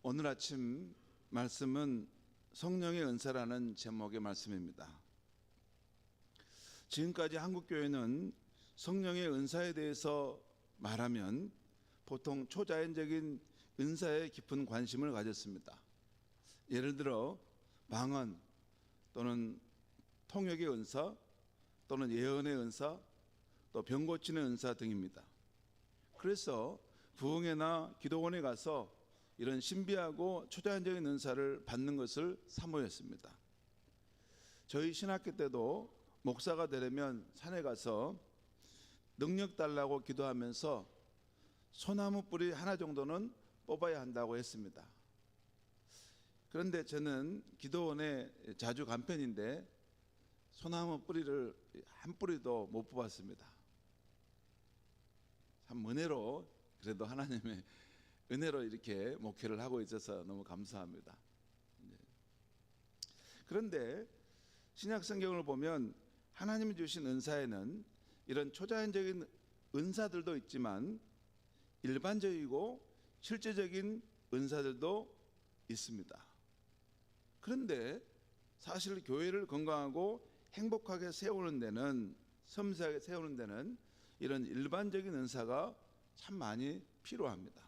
오늘 아침 말씀은 성령의 은사라는 제목의 말씀입니다. 지금까지 한국교회는 성령의 은사에 대해서 말하면 보통 초자연적인 은사에 깊은 관심을 가졌습니다. 예를 들어 방언 또는 통역의 은사 또는 예언의 은사 또 병 고치는 은사 등입니다. 그래서 부흥회나 기도원에 가서 이런 신비하고 초자연적인 은사를 받는 것을 사모했습니다. 저희 신학교 때도 목사가 되려면 산에 가서 능력 달라고 기도하면서 소나무 뿌리 하나 정도는 뽑아야 한다고 했습니다. 그런데 저는 기도원에 자주 간 편인데 소나무 뿌리를 한 뿌리도 못 뽑았습니다. 참 은혜로, 그래도 하나님의 은혜로 이렇게 목회를 하고 있어서 너무 감사합니다. 그런데 신약 성경을 보면 하나님이 주신 은사에는 이런 초자연적인 은사들도 있지만 일반적이고 실제적인 은사들도 있습니다. 그런데 사실 교회를 건강하고 행복하게 세우는 데는, 섬세하게 세우는 데는 이런 일반적인 은사가 참 많이 필요합니다.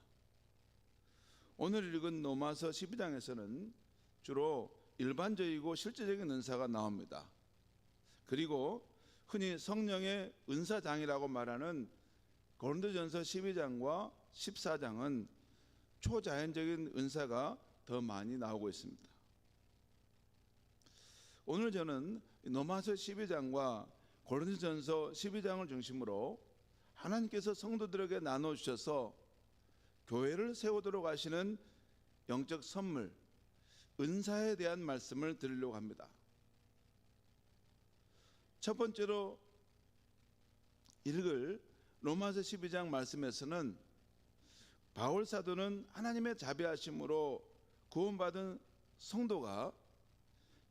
오늘 읽은 로마서 12장에서는 주로 일반적이고 실제적인 은사가 나옵니다. 그리고 흔히 성령의 은사장이라고 말하는 고린도전서 12장과 14장은 초자연적인 은사가 더 많이 나오고 있습니다. 오늘 저는 로마서 12장과 고린도전서 12장을 중심으로 하나님께서 성도들에게 나눠주셔서 교회를 세우도록 하시는 영적 선물, 은사에 대한 말씀을 드리려고 합니다. 첫 번째로 읽을 로마서 12장 말씀에서는 바울 사도는 하나님의 자비하심으로 구원받은 성도가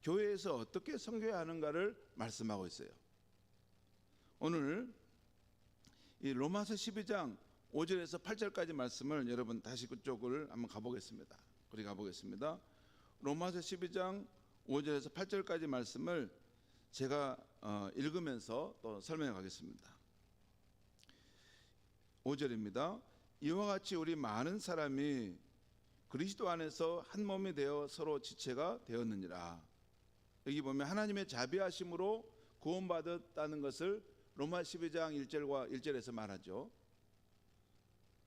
교회에서 어떻게 섬겨야 하는가를 말씀하고 있어요. 오늘 이 로마서 12장 5절에서 8절까지 말씀을 여러분 다시 그쪽을 한번 가보겠습니다. 우리 가보겠습니다. 로마서 12장 5절에서 8절까지 말씀을 제가 읽으면서 또 설명해 가겠습니다. 5절입니다. 이와 같이 우리 많은 사람이 그리스도 안에서 한 몸이 되어 서로 지체가 되었느니라. 여기 보면 하나님의 자비하심으로 구원받았다는 것을 로마 12장 1절과 1절에서 말하죠.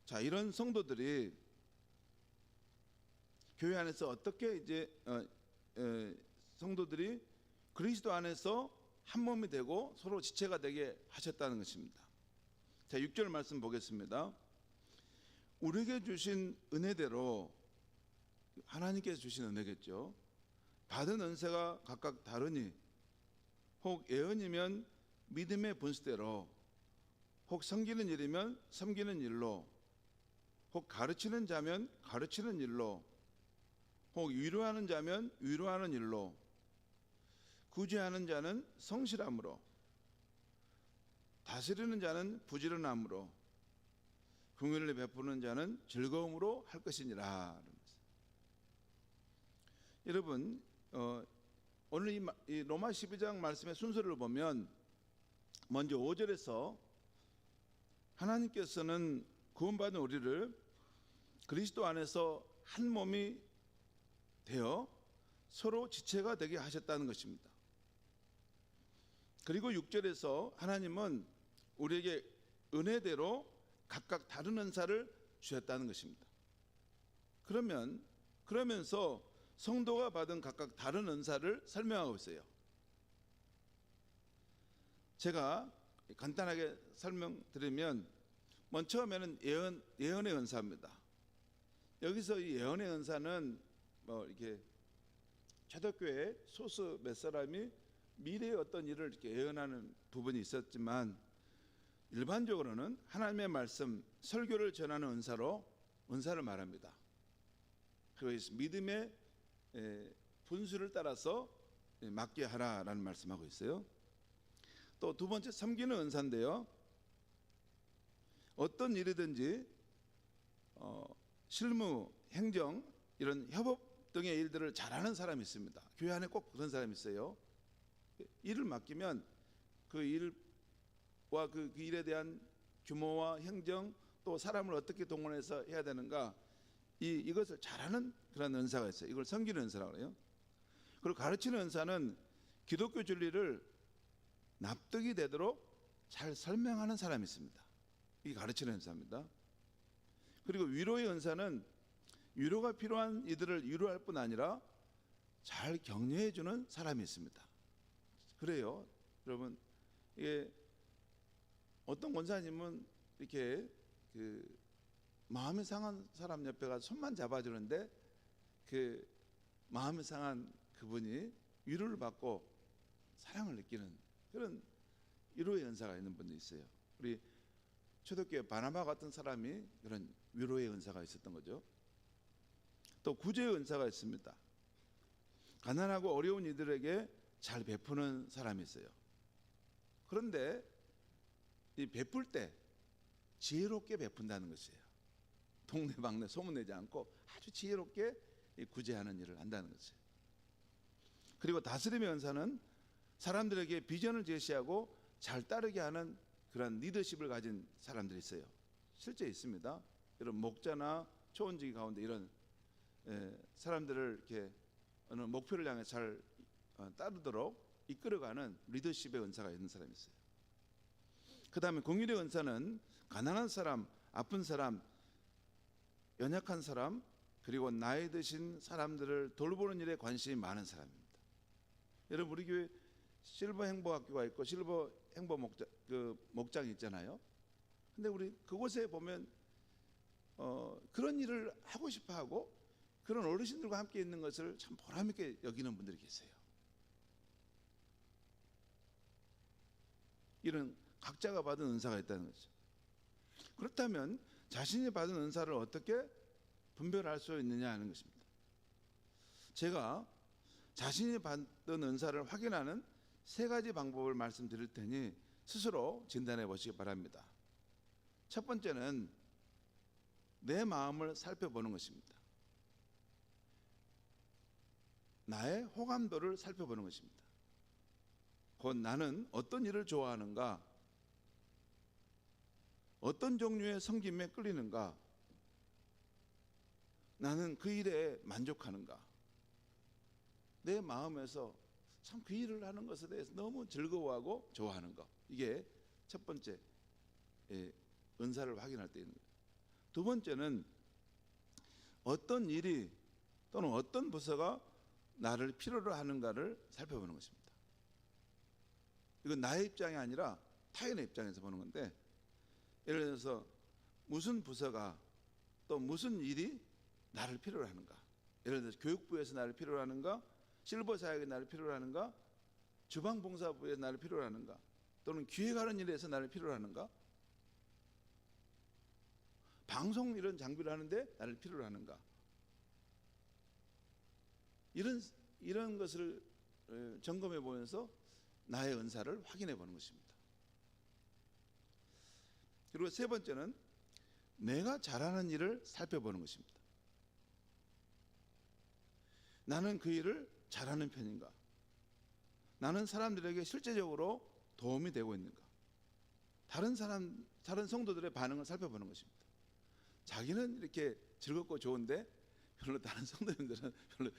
자, 이런 성도들이 교회 안에서 어떻게 이제 성도들이 그리스도 안에서 한 몸이 되고 서로 지체가 되게 하셨다는 것입니다. 자, 6절 말씀 보겠습니다. 우리에게 주신 은혜대로, 하나님께서 주신 은혜겠죠. 받은 은사가 각각 다르니 혹 예언이면 믿음의 분수대로, 혹 섬기는 일이면 섬기는 일로, 혹 가르치는 자면 가르치는 일로, 혹 위로하는 자면 위로하는 일로, 구제하는 자는 성실함으로, 다스리는 자는 부지런함으로, 긍휼을 베푸는 자는 즐거움으로 할 것이니라. 여러분, 오늘 이 로마 12장 말씀의 순서를 보면 먼저 5절에서 하나님께서는 구원받은 우리를 그리스도 안에서 한 몸이 되어 서로 지체가 되게 하셨다는 것입니다. 그리고 6절에서 하나님은 우리에게 은혜대로 각각 다른 은사를 주셨다는 것입니다. 그러면서 성도가 받은 각각 다른 은사를 설명하고 있어요. 제가 간단하게 설명드리면 먼저 처음에는 예언의 은사입니다. 여기서 이 예언의 은사는 이렇게 초대교회 소수 몇 사람이 미래의 어떤 일을 이렇게 예언하는 부분이 있었지만 일반적으로는 하나님의 말씀, 설교를 전하는 은사를 말합니다. 그래서 믿음의 분수를 따라서 맡게 하라라는 말씀하고 있어요. 또 두 번째 섬기는 은사인데요, 어떤 일이든지 실무, 행정, 이런 협업 등의 일들을 잘하는 사람이 있습니다. 교회 안에 꼭 그런 사람이 있어요. 일을 맡기면 그 일과 그 일에 대한 규모와 행정, 또 사람을 어떻게 동원해서 해야 되는가, 이것을 잘하는 그런 은사가 있어요. 이걸 섬기는 은사라고 해요. 그리고 가르치는 은사는 기독교 진리를 납득이 되도록 잘 설명하는 사람이 있습니다. 이게 가르치는 은사입니다. 그리고 위로의 은사는 위로가 필요한 이들을 위로할 뿐 아니라 잘 격려해 주는 사람이 있습니다. 그래요, 여러분. 이게 어떤 권사님은 이렇게 그 마음이 상한 사람 옆에 가서 손만 잡아주는데 그 마음이 상한 그분이 위로를 받고 사랑을 느끼는 그런 위로의 은사가 있는 분도 있어요. 우리 초대교회 바나바 같은 사람이 그런 위로의 은사가 있었던 거죠. 또 구제의 은사가 있습니다. 가난하고 어려운 이들에게 잘 베푸는 사람이 있어요. 그런데 이 베풀 때 지혜롭게 베푼다는 것이에요. 동네방네 소문내지 않고 아주 지혜롭게 구제하는 일을 한다는 것이에요. 그리고 다스림의 은사는 사람들에게 비전을 제시하고 잘 따르게 하는 그런 리더십을 가진 사람들이 있어요. 실제 있습니다. 이런 목자나 초원지기 가운데 이런 사람들을 이렇게 어느 목표를 향해 잘 따르도록 이끌어가는 리더십의 은사가 있는 사람이 있어요. 그 다음에 공일의 은사는 가난한 사람, 아픈 사람, 연약한 사람, 그리고 나이 드신 사람들을 돌보는 일에 관심이 많은 사람입니다. 여러분, 우리 교회 실버 행복학교가 있고 실버 행복 목장이 있잖아요. 근데 우리 그곳에 보면 그런 일을 하고 싶어하고 그런 어르신들과 함께 있는 것을 참 보람있게 여기는 분들이 계세요. 이런 각자가 받은 은사가 있다는 거죠. 그렇다면 자신이 받은 은사를 어떻게 분별할 수 있느냐 하는 것입니다. 제가 자신이 받은 은사를 확인하는 3가지 방법을 말씀드릴 테니 스스로 진단해 보시기 바랍니다. 첫 번째는 내 마음을 살펴보는 것입니다. 나의 호감도를 살펴보는 것입니다. 곧 나는 어떤 일을 좋아하는가, 어떤 종류의 섬김에 끌리는가, 나는 그 일에 만족하는가, 내 마음에서 참 그 일을 하는 것에 대해서 너무 즐거워하고 좋아하는 것, 이게 첫 번째 은사를 확인할 때 있는 거예요. 두 번째는 어떤 일이 또는 어떤 부서가 나를 필요로 하는가를 살펴보는 것입니다. 이건 나의 입장이 아니라 타인의 입장에서 보는 건데, 예를 들어서 무슨 부서가 또 무슨 일이 나를 필요로 하는가, 예를 들어서 교육부에서 나를 필요로 하는가, 실버 사역이 나를 필요로 하는가, 주방봉사부에서 나를 필요로 하는가, 또는 기획하는 일에서 나를 필요로 하는가, 방송 이런 장비를 하는데 나를 필요로 하는가, 이런 것을 점검해 보면서 나의 은사를 확인해 보는 것입니다. 그리고 세 번째는 내가 잘하는 일을 살펴보는 것입니다. 나는 그 일을 잘하는 편인가, 나는 사람들에게 실제적으로 도움이 되고 있는가, 다른 성도들의 반응을 살펴보는 것입니다. 자기는 이렇게 즐겁고 좋은데 별로 다른 성도님들은 별로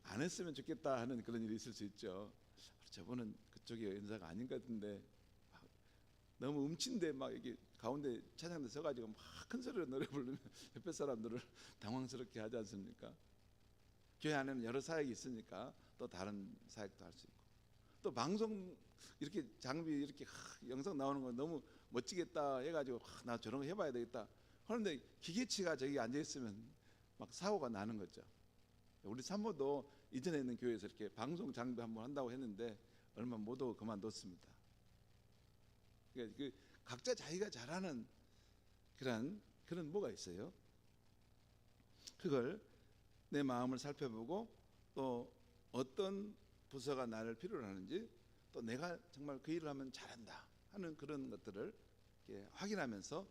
안 했으면 좋겠다 하는 그런 일이 있을 수 있죠. 저분은 그쪽의 은사가 아닌 것 같은데 너무 음친데 막 이게 가운데 찬양대 서가지고 막 큰 소리로 노래 부르면 옆에 사람들을 당황스럽게 하지 않습니까? 교회 안에는 여러 사역이 있으니까 또 다른 사역도 할 수 있고, 또 방송 이렇게 장비 이렇게 영상 나오는 거 너무 멋지겠다 해가지고 나 저런 거 해봐야 되겠다. 그런데 기계치가 저기 앉아 있으면 막 사고가 나는 거죠. 우리 사모도 이전에 있는 교회에서 이렇게 방송 장비 한번 한다고 했는데 얼마 못 오고 그만뒀습니다. 그러니까 그 각자 자기가 잘하는 그런 뭐가 있어요. 그걸 내 마음을 살펴보고 또 어떤 부서가 나를 필요로 하는지, 또 내가 정말 그 일을 하면 잘한다 하는 그런 것들을 이렇게 확인하면서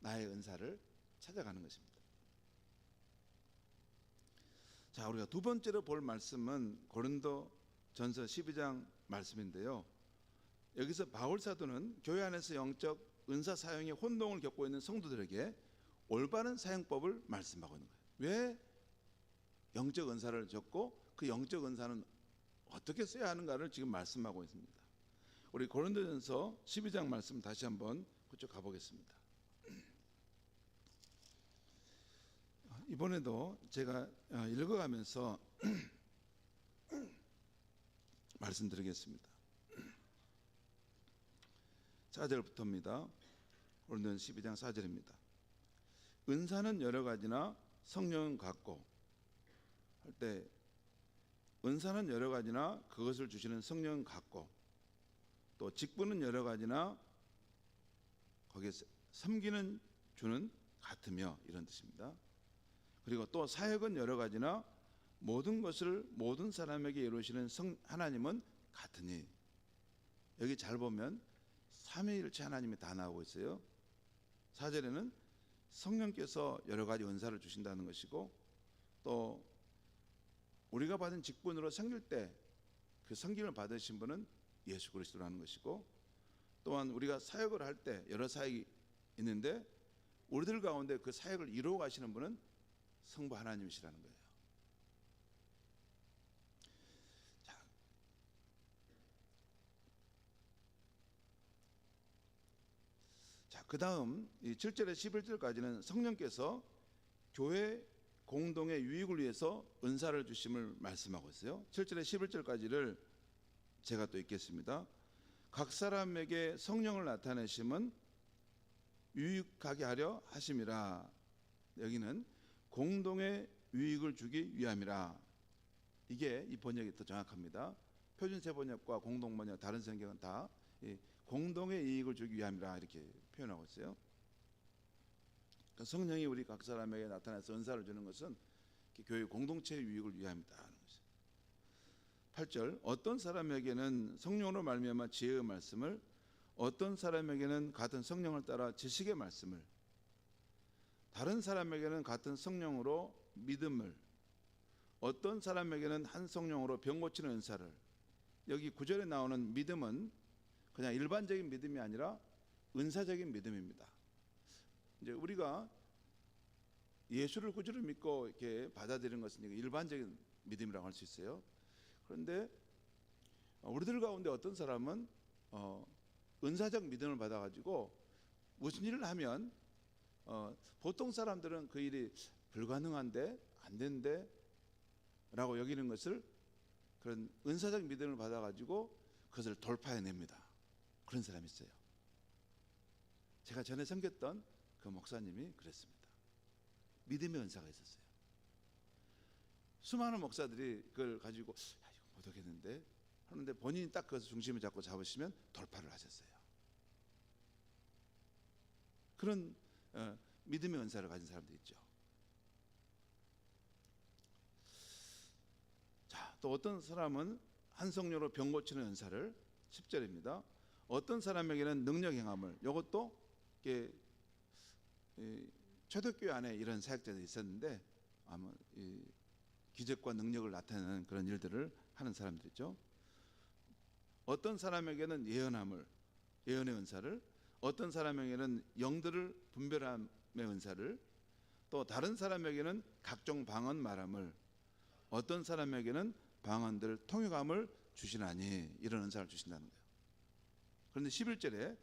나의 은사를 찾아가는 것입니다. 자, 우리가 두 번째로 볼 말씀은 고린도전서 12장 말씀인데요. 여기서 바울 사도는 교회 안에서 영적 은사 사용의 혼동을 겪고 있는 성도들에게 올바른 사용법을 말씀하고 있는 거예요. 왜 영적 은사를 줬고 그 영적 은사는 어떻게 써야 하는가를 지금 말씀하고 있습니다. 우리 고린도전서 12장 말씀 다시 한번 그쪽 가보겠습니다. 이번에도 제가 읽어가면서 말씀드리겠습니다. 4절부터입니다. 고린도전 12장 4절입니다. 은사는 여러 가지나 성령은 같고 할 때 은사는 여러 가지나 그것을 주시는 성령은 같고 또 직분은 여러 가지나 거기에 섬기는 주는 같으며 이런 뜻입니다. 그리고 또 사역은 여러 가지나 모든 것을 모든 사람에게 이루시는 하나님은 같으니 여기 잘 보면 삼위일체 하나님이 다 나오고 있어요. 4절에는 성령께서 여러 가지 은사를 주신다는 것이고 또 우리가 받은 직분으로 섬길 때 그 섬김을 받으신 분은 예수 그리스도라는 것이고 또한 우리가 사역을 할 때 여러 사역이 있는데 우리들 가운데 그 사역을 이루어 가시는 분은 성부 하나님이시라는 거예요. 자, 그 다음 7절에 11절까지는 성령께서 교회 공동의 유익을 위해서 은사를 주심을 말씀하고 있어요. 7절에 11절까지를 제가 또 읽겠습니다. 각 사람에게 성령을 나타내심은 유익하게 하려 하심이라. 여기는 공동의 유익을 주기 위함이라. 이게 이 번역이 더 정확합니다. 표준세 번역과 공동 번역 다른 성경은 다 공동의 이익을 주기 위함이라 이렇게 표현하고 있어요. 그러니까 성령이 우리 각 사람에게 나타나서 은사를 주는 것은 교회 공동체의 유익을 위함이다 하는 것이죠. 8절 어떤 사람에게는 성령으로 말미암아 지혜의 말씀을 어떤 사람에게는 같은 성령을 따라 지식의 말씀을 다른 사람에게는 같은 성령으로 믿음을 어떤 사람에게는 한 성령으로 병 고치는 은사를. 여기 9절에 나오는 믿음은 그냥 일반적인 믿음이 아니라 은사적인 믿음입니다. 이제 우리가 예수를 구주로 믿고 이렇게 받아들이는 것은 일반적인 믿음이라고 할 수 있어요. 그런데 우리들 가운데 어떤 사람은 은사적 믿음을 받아가지고 무슨 일을 하면 보통 사람들은 그 일이 불가능한데 안 된대 라고 여기는 것을 그런 은사적 믿음을 받아가지고 그것을 돌파해냅니다. 그런 사람이 있어요. 제가 전에 섬겼던 그 목사님이 그랬습니다. 믿음의 은사가 있었어요. 수많은 목사들이 그걸 가지고 이거 못하겠는데 하는데 본인이 딱 그 중심을 잡고 잡으시면 돌파를 하셨어요. 그런 믿음의 은사를 가진 사람도 있죠. 자, 또 어떤 사람은 한 성령으로 병 고치는 은사를 10절입니다. 어떤 사람에게는 능력 행함을. 이것도 초대교회 안에 이런 사역자들이 있었는데 아마 기적과 능력을 나타내는 그런 일들을 하는 사람들이죠. 어떤 사람에게는 예언함을, 예언의 은사를, 어떤 사람에게는 영들을 분별함의 은사를, 또 다른 사람에게는 각종 방언 말함을, 어떤 사람에게는 방언들 통역함을 주시나니 이런 은사를 주신다는 거예요. 그런데 11절에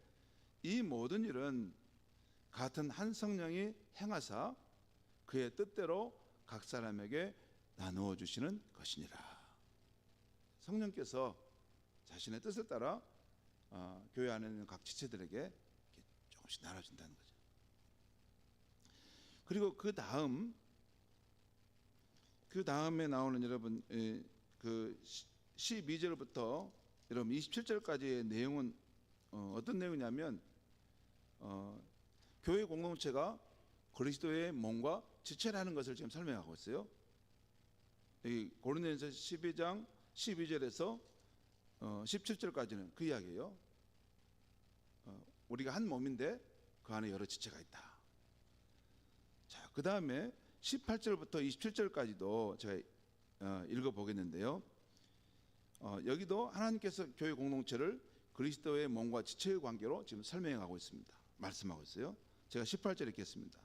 이 모든 일은 같은 한 성령이 행하사 그의 뜻대로 각 사람에게 나누어 주시는 것이니라. 성령께서 자신의 뜻을 따라 교회 안에 있는 각 지체들에게 조금씩 나눠준다는 거죠. 그리고 그 다음에 나오는 여러분 그 12절부터 여러분 27절까지의 내용은 어떤 내용이냐면 교회 공동체가 그리스도의 몸과 지체라는 것을 지금 설명하고 있어요. 여기 고린도전서 12장 12절에서 17절까지는 그 이야기예요. 우리가 한 몸인데 그 안에 여러 지체가 있다. 자, 그 다음에 18절부터 27절까지도 제가 읽어보겠는데요. 여기도 하나님께서 교회 공동체를 그리스도의 몸과 지체의 관계로 지금 설명하고 있습니다. 말씀하고 있어요. 제가 18절 읽겠습니다.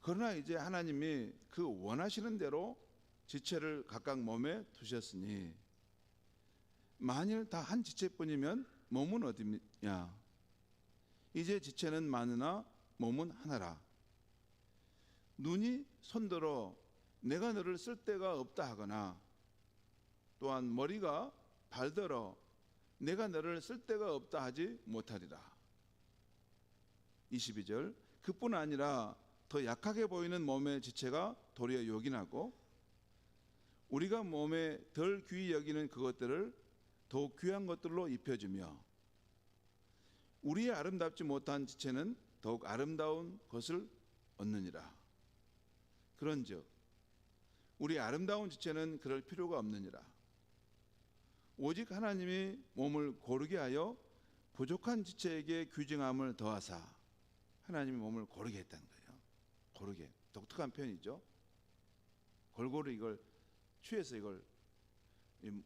그러나 이제 하나님이 그 원하시는 대로 지체를 각각 몸에 두셨으니 만일 다 한 지체뿐이면 몸은 어디냐? 이제 지체는 많으나 몸은 하나라. 눈이 손들어 내가 너를 쓸 데가 없다 하거나 또한 머리가 발들어 내가 너를 쓸 데가 없다 하지 못하리라. 22절 그뿐 아니라 더 약하게 보이는 몸의 지체가 도리어 요긴하고 우리가 몸에 덜 귀히 여기는 그것들을 더욱 귀한 것들로 입혀주며 우리의 아름답지 못한 지체는 더욱 아름다운 것을 얻느니라. 그런즉 우리 아름다운 지체는 그럴 필요가 없느니라. 오직 하나님이 몸을 고르게 하여 부족한 지체에게 귀중함을 더하사 하나님이 몸을 고르게 했다는 거예요. 고르게. 독특한 표현이죠. 골고루 이걸 취해서 이걸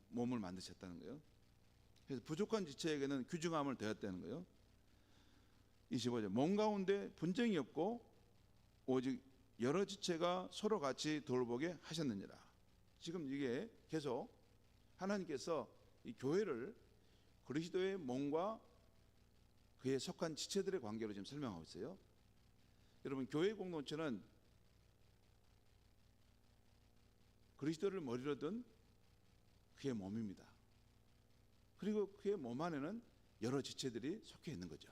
몸을 만드셨다는 거예요. 그래서 부족한 지체에게는 귀중함을 더했다는 거예요. 25절 몸 가운데 분쟁이 없고 오직 여러 지체가 서로 같이 돌보게 하셨느니라. 지금 이게 계속 하나님께서 이 교회를 그리스도의 몸과 그에 속한 지체들의 관계로 지금 설명하고 있어요. 여러분 교회 공동체는 그리스도를 머리로 든 그의 몸입니다. 그리고 그의 몸 안에는 여러 지체들이 속해 있는 거죠.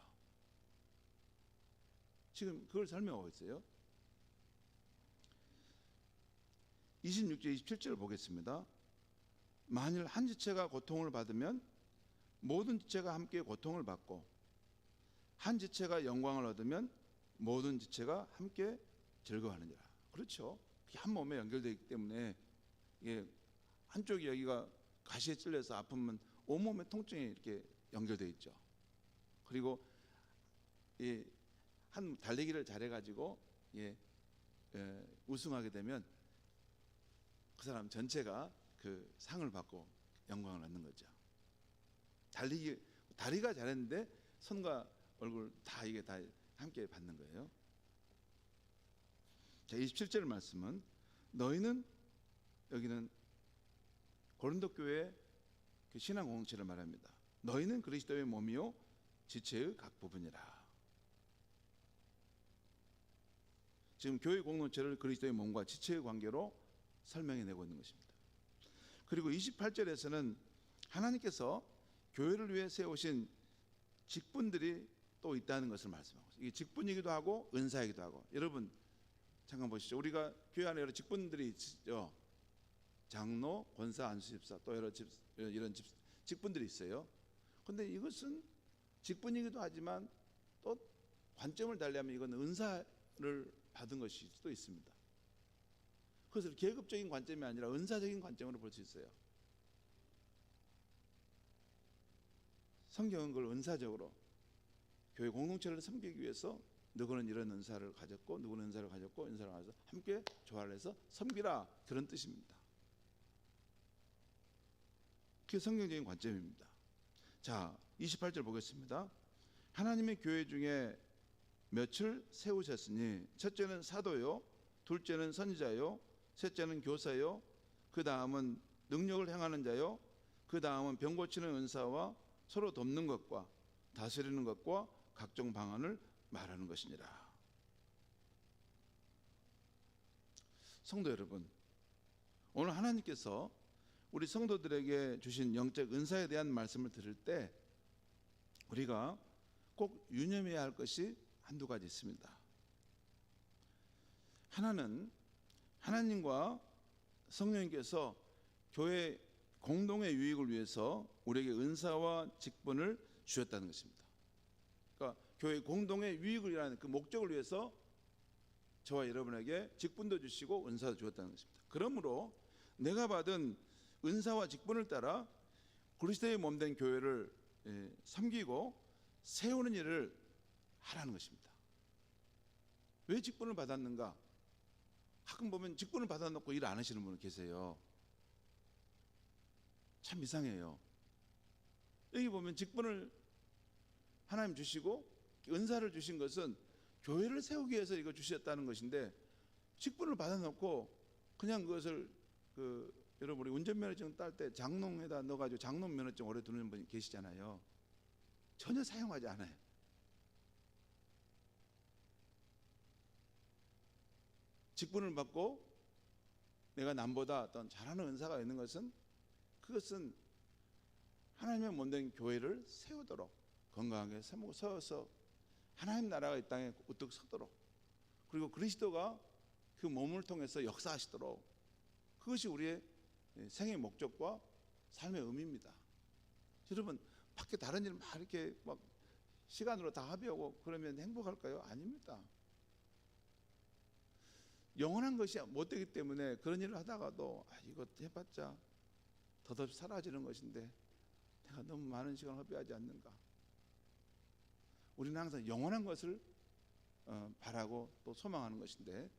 지금 그걸 설명하고 있어요. 26절 27절을 보겠습니다. 만일 한 지체가 고통을 받으면 모든 지체가 함께 고통을 받고 한 지체가 영광을 얻으면 모든 지체가 함께 즐거워하느니라. 그렇죠. 한 몸에 연결되어 있기 때문에 이게 한쪽이 여기가 가시에 찔려서 아프면 온몸의 통증이 이렇게 연결되어 있죠. 그리고 한 달리기를 잘해가지고 우승하게 되면 그 사람 전체가 그 상을 받고 영광을 얻는 거죠. 다리가 잘했는데 손과 얼굴 다 이게 다 함께 받는 거예요. 자, 27절 말씀은 너희는 여기는 고린도 교회 그 신앙 공동체를 말합니다. 너희는 그리스도의 몸이요 지체의 각 부분이라. 지금 교회 공동체를 그리스도의 몸과 지체의 관계로 설명해내고 있는 것입니다. 그리고 28절에서는 하나님께서 교회를 위해 세우신 직분들이 또 있다는 것을 말씀하고 있어요. 이게 직분이기도 하고 은사이기도 하고. 여러분 잠깐 보시죠. 우리가 교회 안에 여러 직분들이 있죠. 장로, 권사, 안수집사 또 이런 직분들이 있어요. 그런데 이것은 직분이기도 하지만 또 관점을 달리하면 이건 은사를 받은 것일 수도 있습니다. 그것을 계급적인 관점이 아니라 은사적인 관점으로 볼 수 있어요. 성경은 그걸 은사적으로 교회 공동체를 섬기기 위해서 누구는 이런 은사를 가졌고 누구는 은사를 가졌고 은사를 가져서 함께 조화를 해서 섬기라 그런 뜻입니다. 그게 성경적인 관점입니다. 자, 28절 보겠습니다. 하나님의 교회 중에 몇을 세우셨으니 첫째는 사도요, 둘째는 선지자요, 셋째는 교사요, 그 다음은 능력을 행하는 자요, 그 다음은 병 고치는 은사와 서로 돕는 것과 다스리는 것과 각종 방언을 말하는 것이니라. 성도 여러분, 오늘 하나님께서 우리 성도들에게 주신 영적 은사에 대한 말씀을 들을 때 우리가 꼭 유념해야 할 것이 한두 가지 있습니다. 하나는 하나님과 성령님께서 교회 공동의 유익을 위해서 우리에게 은사와 직분을 주셨다는 것입니다. 그러니까 교회 공동의 유익을 위한 그 목적을 위해서 저와 여러분에게 직분도 주시고 은사도 주었다는 것입니다. 그러므로 내가 받은 은사와 직분을 따라 그리스도의 몸된 교회를 섬기고 세우는 일을 하라는 것입니다. 왜 직분을 받았는가? 가끔 보면 직분을 받아놓고 일 안 하시는 분은 계세요. 참 이상해요. 여기 보면 직분을 하나님 주시고 은사를 주신 것은 교회를 세우기 위해서 이거 주셨다는 것인데, 직분을 받아놓고 그냥 그것을 여러분 우리 운전면허증 딸 때 장롱에다 넣어가지고 장롱 면허증 오래 두는 분이 계시잖아요. 전혀 사용하지 않아요. 직분을 받고 내가 남보다 어떤 잘하는 은사가 있는 것은, 그것은 하나님의 몸된 교회를 세우도록 건강하게 서서 하나님 나라가 이 땅에 우뚝 서도록, 그리고 그리스도가 그 몸을 통해서 역사하시도록, 그것이 우리의 생의 목적과 삶의 의미입니다. 여러분 밖에 다른 일 막 이렇게 막 시간으로 다 합의하고 그러면 행복할까요? 아닙니다. 영원한 것이 못 되기 때문에 그런 일을 하다가도 이거 해봤자 덧없이 사라지는 것인데 내가 너무 많은 시간을 허비하지 않는가. 우리는 항상 영원한 것을 바라고 또 소망하는 것인데,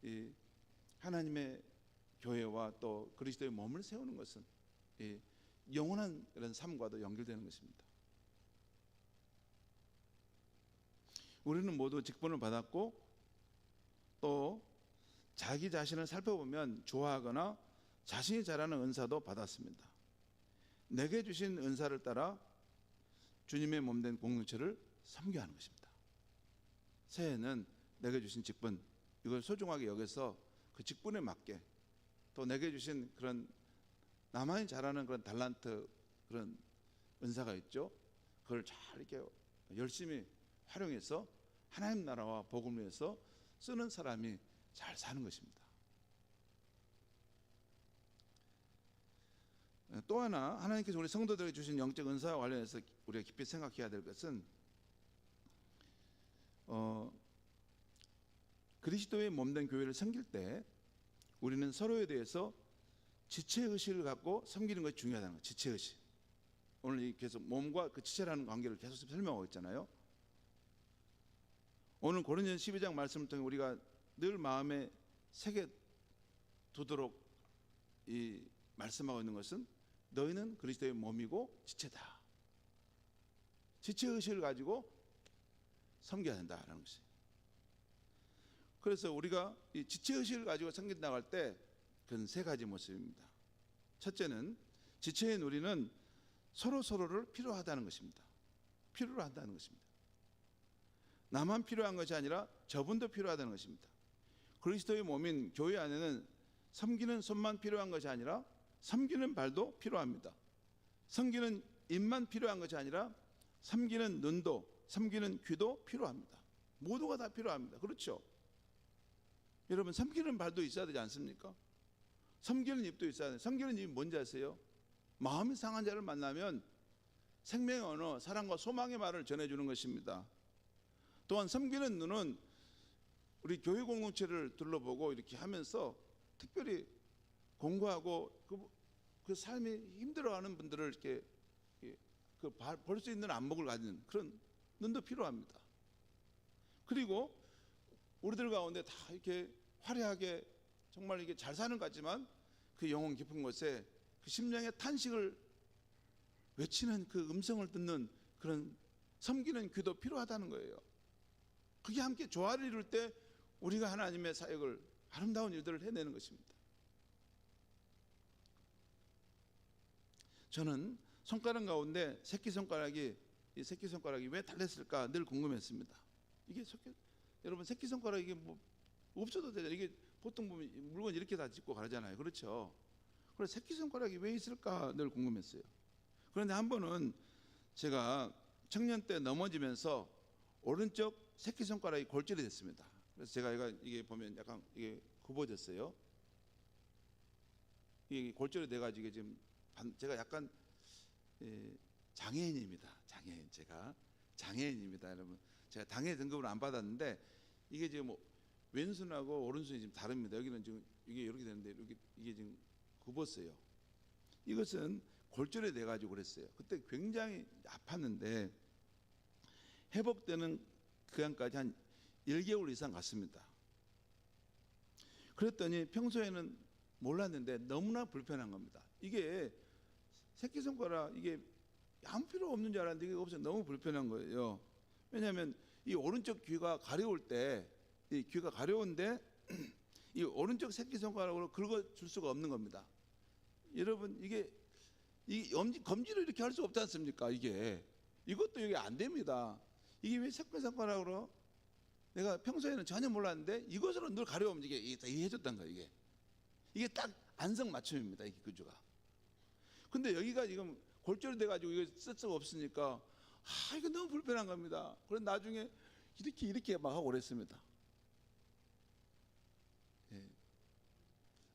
이 하나님의 교회와 또 그리스도의 몸을 세우는 것은 이 영원한 그런 삶과도 연결되는 것입니다. 우리는 모두 직분을 받았고 또 자기 자신을 살펴보면 좋아하거나 자신이 잘하는 은사도 받았습니다. 내게 주신 은사를 따라 주님의 몸된 공동체를 섬겨야 하는 것입니다. 새해는 내게 주신 직분, 이걸 소중하게 여겨서 그 직분에 맞게, 또 내게 주신 그런 나만이 잘하는 그런 달란트, 그런 은사가 있죠. 그걸 잘 이렇게 열심히 활용해서 하나님 나라와 복음을 위해서 쓰는 사람이 잘 사는 것입니다. 또 하나, 하나님께서 우리 성도들에게 주신 영적 은사와 관련해서 우리가 깊이 생각해야 될 것은, 그리스도의 몸된 교회를 섬길 때 우리는 서로에 대해서 지체의식을 갖고 섬기는 것이 중요하다는 거예요. 지체의식. 오늘 계속 몸과 그 지체라는 관계를 계속 설명하고 있잖아요. 오늘 고린도전 12장 말씀을 통해 우리가 늘 마음에 새겨 두도록 이 말씀하고 있는 것은, 너희는 그리스도의 몸이고 지체다. 지체의식을 가지고 섬겨야 된다는 것이에요. 그래서 우리가 이 지체의식을 가지고 섬긴다고 할 때 그건 세 가지 모습입니다. 첫째는, 지체인 우리는 서로를 필요하다는 것입니다. 필요로 한다는 것입니다. 나만 필요한 것이 아니라 저분도 필요하다는 것입니다. 그리스도의 몸인 교회 안에는 섬기는 손만 필요한 것이 아니라 섬기는 발도 필요합니다. 섬기는 입만 필요한 것이 아니라 섬기는 눈도, 섬기는 귀도 필요합니다. 모두가 다 필요합니다. 그렇죠? 여러분, 섬기는 발도 있어야 되지 않습니까? 섬기는 입도 있어야 돼요. 섬기는 입이 뭔지 아세요? 마음이 상한 자를 만나면 생명의 언어, 사랑과 소망의 말을 전해주는 것입니다. 또한 섬기는 눈은 우리 교회 공동체를 둘러보고 이렇게 하면서 특별히 공부하고 그 삶이 힘들어하는 분들을 이렇게 볼 수 있는 안목을 가진 그런 눈도 필요합니다. 그리고 우리들 가운데 다 이렇게 화려하게 정말 이게 잘 사는 것 같지만 그 영혼 깊은 곳에 그 심령의 탄식을 외치는 그 음성을 듣는 그런 섬기는 귀도 필요하다는 거예요. 그게 함께 조화를 이룰 때 우리가 하나님의 사역을, 아름다운 일들을 해내는 것입니다. 저는 손가락 가운데 새끼손가락이 왜 달렸을까 늘 궁금했습니다. 이게 여러분, 새끼손가락이 뭐 없어도 되잖아요. 이게 보통 보면 물건 이렇게 다 짚고 가잖아요. 그렇죠? 그래서 새끼손가락이 왜 있을까 늘 궁금했어요. 그런데 한 번은 제가 청년 때 넘어지면서 오른쪽 새끼손가락이 골절이 됐습니다. 그래서 제가 이게 보면 약간 이게 굽어졌어요. 이게 골절이 돼가지고 지금 제가 약간 장애인입니다. 제가 장애인입니다, 여러분. 제가 장애 등급을 안 받았는데 이게 지금 뭐 왼손하고 오른손이 지금 다릅니다. 여기는 지금 이게 이렇게 되는데 이게 지금 굽었어요. 이것은 골절이 돼가지고 그랬어요. 그때 굉장히 아팠는데 회복되는 기간까지 한 1개월 이상 갔습니다. 그랬더니 평소에는 몰랐는데 너무나 불편한 겁니다. 이게 새끼손가락 이게 아무 필요 없는 줄 알았는데 이게 없어서 너무 불편한 거예요. 왜냐하면 이 오른쪽 귀가 가려울 때, 이 귀가 가려운데 이 오른쪽 새끼손가락으로 긁어줄 수가 없는 겁니다. 여러분 이게 이 검지로 이렇게 할 수 없지 않습니까? 이것도 이게 안 됩니다. 이게 왜 새끼손가락으로 내가 평소에는 전혀 몰랐는데 이것으로 늘 가려우면 이게 해줬단 거예요. 이게 딱 안성맞춤입니다. 이 구조가. 근데 여기가 지금 골절이 돼가지고 이거 쓸 수가 없으니까 이거 너무 불편한 겁니다. 그래서 나중에 이렇게 막 하고 그랬습니다. 예.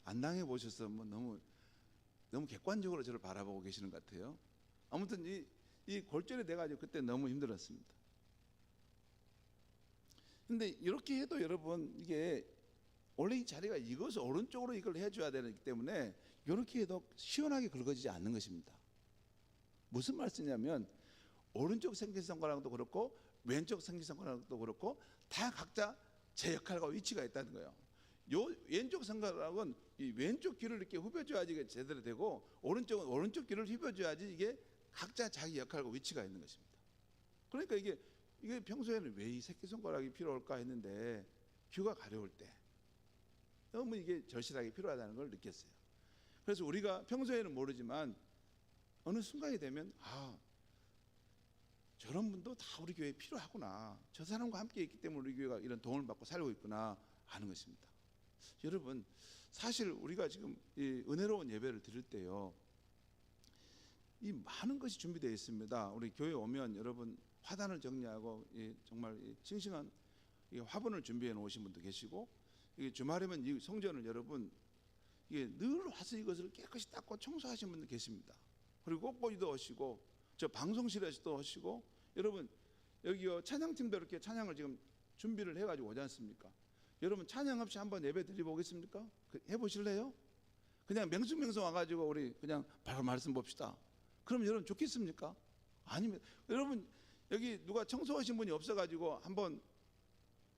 안 당해 보셔서 뭐 너무 객관적으로 저를 바라보고 계시는 것 같아요. 아무튼 이 골절이 돼가지고 그때 너무 힘들었습니다. 근데 이렇게 해도 여러분 이게 원래 이 자리가 이것을 오른쪽으로 이걸 해줘야 되기 때문에 이렇게 해도 시원하게 긁어지지 않는 것입니다. 무슨 말씀이냐면 오른쪽 새끼손가락도 그렇고 왼쪽 새끼손가락도 그렇고 다 각자 제 역할과 위치가 있다는 거예요. 요 왼쪽 손가락은 이 왼쪽 귀를 이렇게 후벼줘야지 이게 제대로 되고 오른쪽은 오른쪽 귀를 휘벼줘야지 이게 각자 자기 역할과 위치가 있는 것입니다. 그러니까 이게 평소에는 왜 이 새끼손가락이 필요할까 했는데 귀가 가려울 때 너무 이게 절실하게 필요하다는 걸 느꼈어요. 그래서 우리가 평소에는 모르지만 어느 순간이 되면 저런 분도 다 우리 교회에 필요하구나. 저 사람과 함께 있기 때문에 우리 교회가 이런 도움을 받고 살고 있구나 하는 것입니다. 여러분 사실 우리가 지금 이 은혜로운 예배를 드릴 때요, 이 많은 것이 준비되어 있습니다. 우리 교회 오면 여러분 화단을 정리하고 정말 싱싱한 화분을 준비해 놓으신 분도 계시고, 주말이면 이 성전을 여러분 늘 와서 이것을 깨끗이 닦고 청소하신 분도 계십니다. 그리고 꽃꽂이도 하시고 저 방송실에서도 하시고, 여러분 여기요 찬양팀도 이렇게 찬양을 지금 준비를 해가지고 오지 않습니까? 여러분 찬양 없이 한번 예배 드려보겠습니까? 해보실래요? 그냥 맹숭맹숭 와가지고 우리 그냥 바로 말씀 봅시다. 그럼 여러분 좋겠습니까? 아니면 여러분 여기 누가 청소하신 분이 없어가지고 한번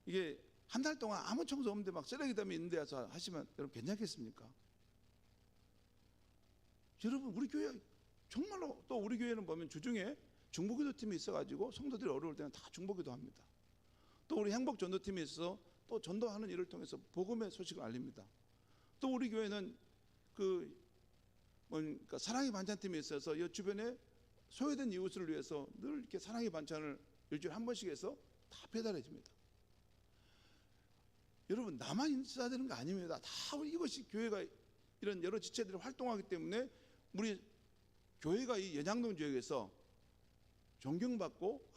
이게 한 달 동안 아무 청소 없는데 막 쓰레기담이 있는 데 와서 하시면 여러분 괜찮겠습니까? 여러분 우리 교회 정말로, 또 우리 교회는 보면 주중에 중보기도 팀이 있어가지고 성도들이 어려울 때는 다 중보기도 합니다. 또 우리 행복전도팀이 있어서 또 전도하는 일을 통해서 복음의 소식을 알립니다. 또 우리 교회는 그러니까 사랑의 반찬팀이 있어서 이 주변에 소외된 이웃을 위해서 늘 이렇게 사랑의 반찬을 일주일에 한 번씩 해서 다 배달해 줍니다. 여러분 나만 있어야 되는 거 아닙니다. 다 이것이 교회가 이런 여러 지체들이 활동하기 때문에 우리 교회가 이 연양동 지역에서 존경받고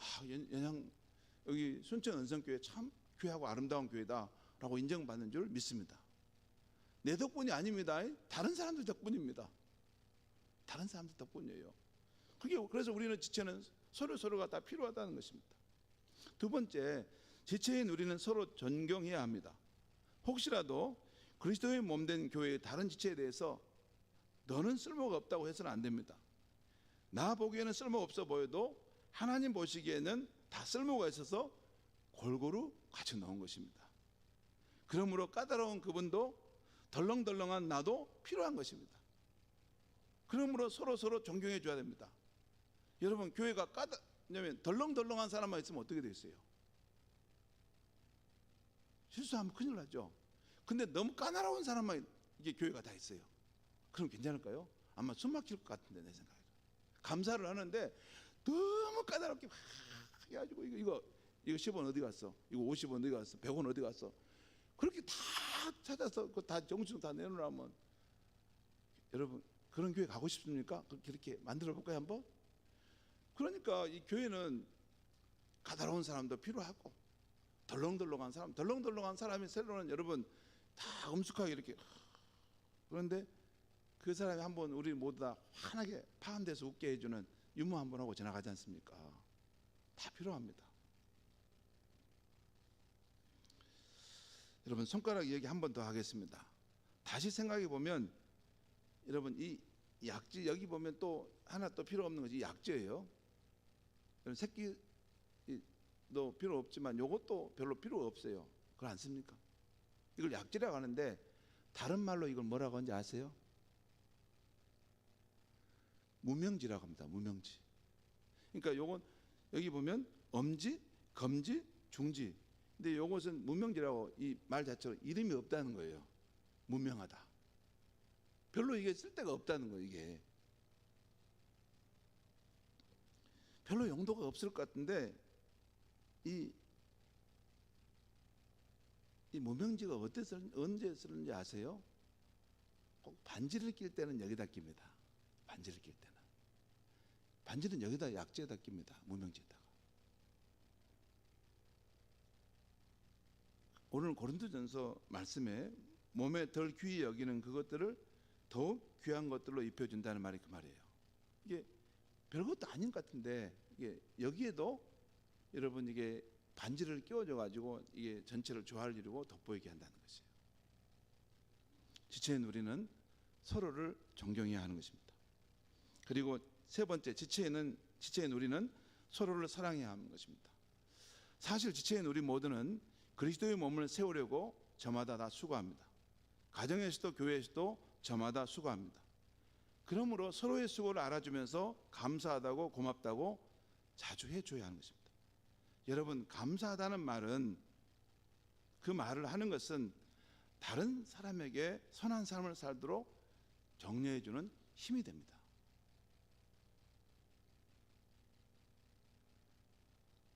여기 순천 은성교회 참 귀하고 아름다운 교회다라고 인정받는 줄 믿습니다. 내 덕분이 아닙니다. 다른 사람들 덕분입니다. 다른 사람들 덕분이에요. 그래서 우리는 지체는 서로가 다 필요하다는 것입니다. 두 번째, 지체인 우리는 서로 존경해야 합니다. 혹시라도 그리스도의 몸된 교회의 다른 지체에 대해서 너는 쓸모가 없다고 해서는 안 됩니다. 나 보기에는 쓸모가 없어 보여도 하나님 보시기에는 다 쓸모가 있어서 골고루 갖춰 놓은 것입니다. 그러므로 까다로운 그분도 덜렁덜렁한 나도 필요한 것입니다. 그러므로 서로 존경해 줘야 됩니다. 여러분 교회가 왜냐면 덜렁덜렁한 사람만 있으면 어떻게 되겠어요? 실수하면 큰일 나죠. 근데 너무 까다로운 사람만 이게 교회가 다 있어요. 그럼 괜찮을까요? 아마 숨 막힐 것 같은데 내 생각에. 감사를 하는데 너무 까다롭게 막 해가지고 이거 10원 어디 갔어? 이거 50원 어디 갔어? 100원 어디 갔어? 그렇게 다 찾아서 다 정신 다 내놓으라면 여러분 그런 교회 가고 싶습니까? 그렇게 만들어 볼까요 한번? 그러니까 이 교회는 까다로운 사람도 필요하고 덜렁덜렁한 사람이 새로는 여러분 다 엄숙하게 이렇게. 그런데 그 사람이 한번 우리 모두 다 환하게 파한데서 웃게 해주는 유머 한번 하고 지나가지 않습니까? 다 필요합니다. 여러분 손가락 얘기 한 번 더 하겠습니다. 다시 생각해 보면 여러분 이 약지 여기 보면 또 하나 또 필요 없는 것이 약지예요. 새끼도 필요 없지만 이것도 별로 필요 없어요. 그렇지 않습니까? 이걸 약지라고 하는데 다른 말로 이걸 뭐라고 하는지 아세요? 무명지라고 합니다. 무명지. 그러니까 요건 여기 보면 엄지, 검지, 중지. 근데 요것은 무명지라고 이 말 자체로 이름이 없다는 거예요. 무명하다. 별로 이게 쓸데가 없다는 거예요. 이게 별로 용도가 없을 것 같은데 이 무명지가 언제 쓰는지 아세요? 꼭 반지를 낄 때는 여기다 낍니다. 반지를 낄 때는. 반지는 여기다 약지에다 낍니다. 무명지에다가. 오늘 고린도전서 말씀에 몸에 덜 귀히 여기는 그것들을 더욱 귀한 것들로 입혀준다는 말이 그 말이에요. 이게 별것도 아닌 것 같은데 이게 여기에도 여러분 이게 반지를 끼워줘 가지고 이게 전체를 조화를 이루고 돋보이게 한다는 것이에요. 지체인 우리는 서로를 존경해야 하는 것입니다. 그리고 세 번째, 지체인 우리는 서로를 사랑해야 하는 것입니다. 사실 지체인 우리 모두는 그리스도의 몸을 세우려고 저마다 다 수고합니다. 가정에서도 교회에서도 저마다 수고합니다. 그러므로 서로의 수고를 알아주면서 감사하다고 고맙다고 자주 해줘야 하는 것입니다. 여러분, 감사하다는 말은 그 말을 하는 것은 다른 사람에게 선한 삶을 살도록 격려해주는 힘이 됩니다.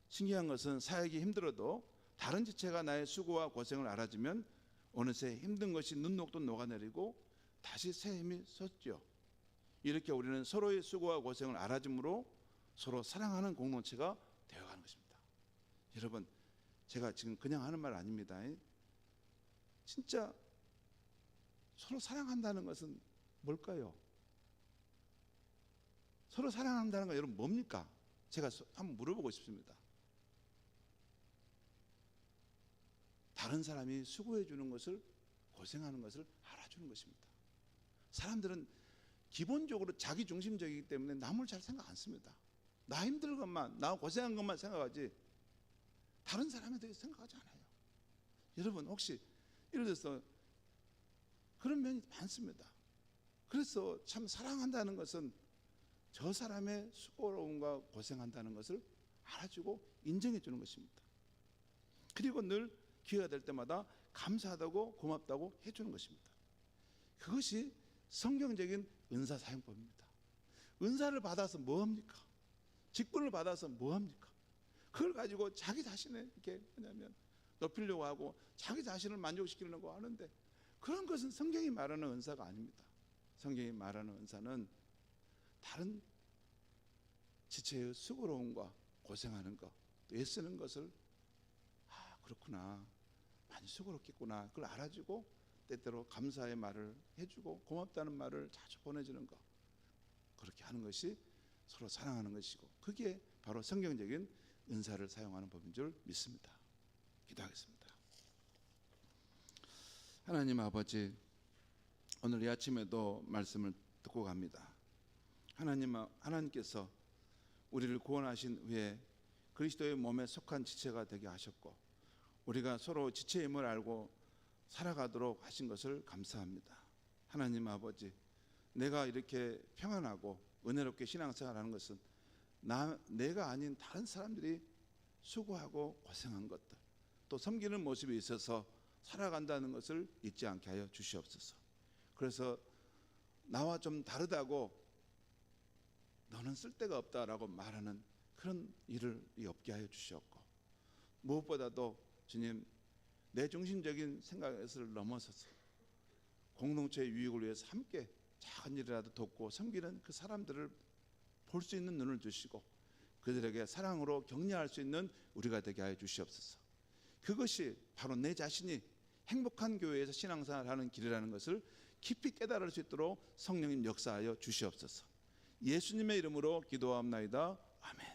신기한 것은 사역이 힘들어도 다른 지체가 나의 수고와 고생을 알아주면 어느새 힘든 것이 눈 녹듯 녹아내리고 다시 새 힘이 솟죠. 이렇게 우리는 서로의 수고와 고생을 알아줌으로 서로 사랑하는 공동체가 되어가는 것입니다. 여러분, 제가 지금 그냥 하는 말 아닙니다. 진짜 서로 사랑한다는 것은 뭘까요? 서로 사랑한다는 건 여러분 뭡니까? 제가 한번 물어보고 싶습니다. 다른 사람이 수고해 주는 것을, 고생하는 것을 알아주는 것입니다. 사람들은 기본적으로 자기 중심적이기 때문에 남을 잘 생각 안 씁니다. 나 힘든 것만, 나 고생한 것만 생각하지 다른 사람에 대해서 생각하지 않아요. 여러분 혹시 예를 들어서 그런 면이 많습니다. 그래서 참 사랑한다는 것은 저 사람의 수고로움과 고생한다는 것을 알아주고 인정해 주는 것입니다. 그리고 늘 기회가 될 때마다 감사하다고 고맙다고 해주는 것입니다. 그것이 성경적인 은사 사용법입니다. 은사를 받아서 뭐합니까? 직분을 받아서 뭐합니까? 그걸 가지고 자기 자신을 이렇게 뭐냐면 높이려고 하고 자기 자신을 만족시키려고 하는데 그런 것은 성경이 말하는 은사가 아닙니다. 성경이 말하는 은사는 다른 지체의 수고로움과 고생하는 것, 애쓰는 것을 그렇구나, 많이 수고롭겠구나, 그걸 알아주고 때때로 감사의 말을 해주고 고맙다는 말을 자주 보내주는 것, 그렇게 하는 것이 서로 사랑하는 것이고 그게 바로 성경적인 은사를 사용하는 법인 줄 믿습니다. 기도하겠습니다. 하나님 아버지, 오늘 이 아침에도 말씀을 듣고 갑니다. 하나님께서 우리를 구원하신 후에 그리스도의 몸에 속한 지체가 되게 하셨고 우리가 서로 지체임을 알고 살아가도록 하신 것을 감사합니다. 하나님 아버지, 내가 이렇게 평안하고 은혜롭게 신앙생활하는 것은 내가 아닌 다른 사람들이 수고하고 고생한 것들, 또 섬기는 모습이 있어서 살아간다는 것을 잊지 않게 하여 주시옵소서. 그래서 나와 좀 다르다고 너는 쓸데가 없다라고 말하는 그런 일을 없게 하여 주시옵고 무엇보다도 주님, 내 중심적인 생각을 넘어서서 공동체의 유익을 위해서 함께 작은 일이라도 돕고 섬기는 그 사람들을 볼 수 있는 눈을 주시고 그들에게 사랑으로 격려할 수 있는 우리가 되게 하여 주시옵소서. 그것이 바로 내 자신이 행복한 교회에서 신앙생활하는 길이라는 것을 깊이 깨달을 수 있도록 성령님 역사하여 주시옵소서. 예수님의 이름으로 기도하옵나이다. 아멘.